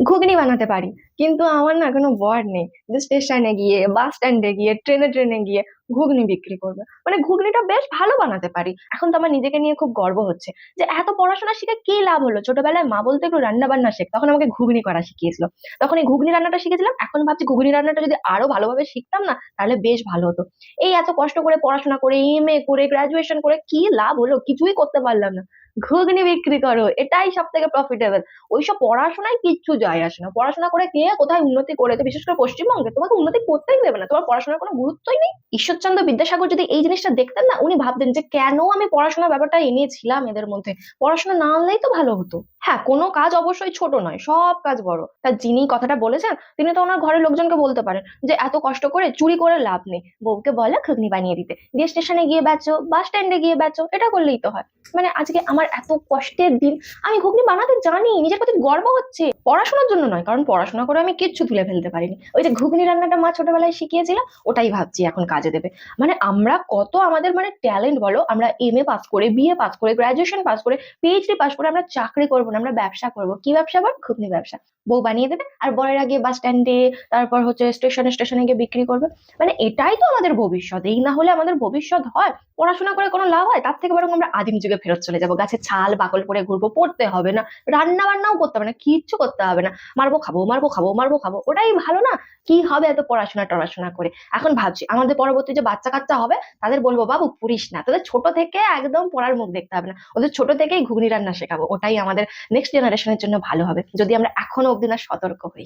ঘুগনি বানাতে পারি, কিন্তু আমার না কোনো বর নেই যে স্টেশনে গিয়ে, বাস স্ট্যান্ডে গিয়ে, ট্রেনে ট্রেনে গিয়ে ঘুগনি বিক্রি করবে। মানে ঘুগনিটা বেশ ভালো বানাতে পারি। এখন তো আমার নিজেকে নিয়ে খুব গর্ব হচ্ছে যে এত পড়াশোনা শিখে কি লাভ হলো। ছোটবেলায় মা বলতো একটু রান্না বান্না শেখ, তখন আমাকে ঘুগনি করা শিখিয়েছিল। তখন এই ঘুগনি রান্নাটা শিখেছিলাম। এখন ভাবছি ঘুগনি রান্নাটা যদি আরো ভালোভাবে শিখতাম না, তাহলে বেশ ভালো হতো। এই এত কষ্ট করে পড়াশোনা করে, এমএ করে, গ্রাজুয়েশন করে কি লাভ হলো? কিছুই করতে পারলাম না। ঘুগনি বিক্রি করো, এটাই সব থেকে প্রফিটেবল। ওইসব পড়াশোনায় কিচ্ছু যায় আসে না। পড়াশোনা করে কে কোথায় উন্নতি করেছে, বিশেষ করে পশ্চিমবঙ্গে তোমাকে উন্নতি করতেই দেবে না, তোমার পড়াশোনার কোনো গুরুত্বই নেই। ঈশ্বরচন্দ্র বিদ্যাসাগর যদি এই জিনিসটা দেখতেন না, উনি ভাবতেন যে কেন আমি পড়াশোনার ব্যাপারটা এনেছিলাম এদের মধ্যে। পড়াশোনা না আনলেই তো ভালো হতো। হ্যাঁ, কোনো কাজ অবশ্যই ছোট নয়, সব কাজ বড়। তা যিনি কথাটা বলেছেন, তিনি তো ওনার ঘরের লোকজনকে বলতে পারেন যে এত কষ্ট করে চুরি করে লাভ নেই, বউকে বলে ঘুগনি বানিয়ে দিতে, দিয়ে স্টেশনে গিয়ে বেচো, বাস স্ট্যান্ডে গিয়ে বেচো, এটা করলেই তো হয়। মানে আজকে আমার এত কষ্টের দিন, আমি ঘুগনি বানাতে জানি, নিজের প্রতি গর্ব হচ্ছে। পড়াশোনার জন্য নয়, কারণ পড়াশোনা করে আমি কিচ্ছু তুলে ফেলতে পারিনি। ওই যে ঘুগনি রান্নাটা মা ছোটবেলায় শিখিয়েছিল, ওটাই ভাবছি এখন কাজে দেবে। মানে আমরা কত আমাদের মানে ট্যালেন্ট বলো, আমরা এমএ পাস করে, বিএ পাস করে, গ্রাজুয়েশন পাস করে, পিএইচডি পাস করে আমরা চাকরি করবো না, আমরা ব্যবসা করবো। কি ব্যবসা? বল, ঘুগনি ব্যবসা। বউ বানিয়ে দেবে, আর বরের আগে বাস স্ট্যান্ডে, তারপর হচ্ছে স্টেশনে স্টেশনে গিয়ে বিক্রি করবে। মানে এটাই তো আমাদের ভবিষ্যৎ। এই না হলে আমাদের ভবিষ্যৎ হয়? পড়াশোনা করে কোনো লাভ হয়? তার থেকে বরং আমরা আদিম যুগে ফেরত চলে যাবো, গাছের ছাল বাকল পরে ঘুরবো, পড়তে হবে না, রান্না বান্নাও করতে হবে না, কিচ্ছু করতে হবে না। মারবো খাবো, মারবো খাবো, মারবো খাবো, ওটাই ভালো না? কি হবে এত পড়াশোনা টড়াশোনা করে? এখন ভাবছি আমাদের পরবর্তী যে বাচ্চা কাচ্চা হবে, তাদের বলবো বাবু পুরিস না, তোদের ছোট থেকে একদম পড়ার মুখ দেখতে হবে না, ওদের ছোট থেকেই ঘুগনি রান্না শেখাবো। ওটাই আমাদের নেক্সট জেনারেশনের জন্য ভালো হবে, যদি আমরা এখনো অব্দি না সতর্ক হই।